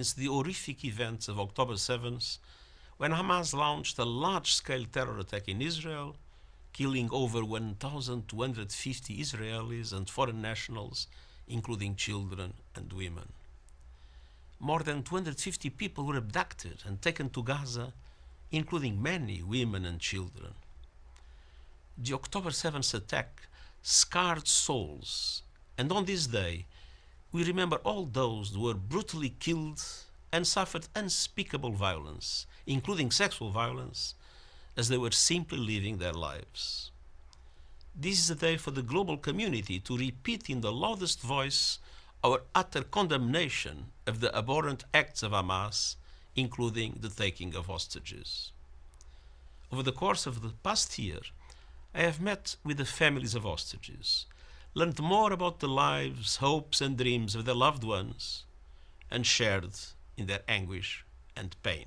Since the horrific events of October 7th, when Hamas launched a large-scale terror attack in Israel, killing over 1,250 Israelis and foreign nationals, including children and women. More than 250 people were abducted and taken to Gaza, including many women and children. The October 7th attack scarred souls, and on this day, we remember all those who were brutally killed and suffered unspeakable violence, including sexual violence, as they were simply living their lives. This is a day for the global community to repeat in the loudest voice our utter condemnation of the abhorrent acts of Hamas, including the taking of hostages. Over the course of the past year, I have met with the families of hostages, learned more about the lives, hopes and dreams of their loved ones, and shared in their anguish and pain.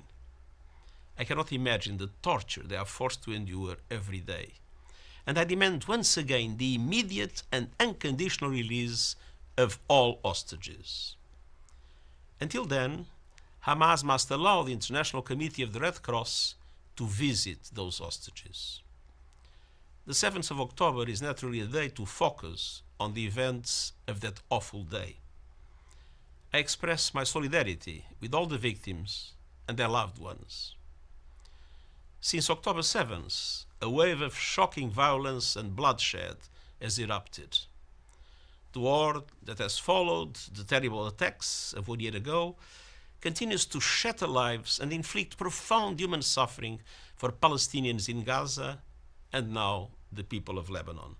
I cannot imagine the torture they are forced to endure every day, and I demand once again the immediate and unconditional release of all hostages. Until then, Hamas must allow the International Committee of the Red Cross to visit those hostages. The 7th of October is naturally a day to focus on the events of that awful day. I express my solidarity with all the victims and their loved ones. Since October 7th, a wave of shocking violence and bloodshed has erupted. The war that has followed the terrible attacks of 1 year ago continues to shatter lives and inflict profound human suffering for Palestinians in Gaza and now the people of Lebanon.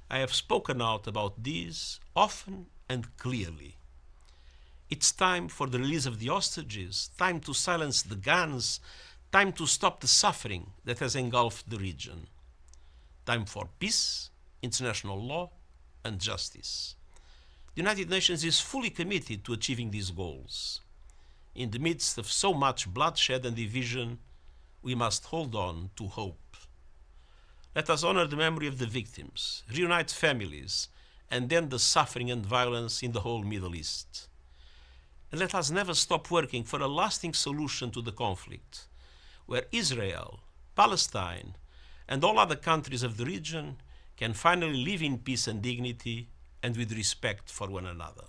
I have spoken out about this often and clearly. It's time for the release of the hostages, time to silence the guns, time to stop the suffering that has engulfed the region. Time for peace, international law, and justice. The United Nations is fully committed to achieving these goals. In the midst of so much bloodshed and division, we must hold on to hope. Let us honor the memory of the victims, reunite families, and end the suffering and violence in the whole Middle East. And let us never stop working for a lasting solution to the conflict, where Israel, Palestine, and all other countries of the region can finally live in peace and dignity and with respect for one another.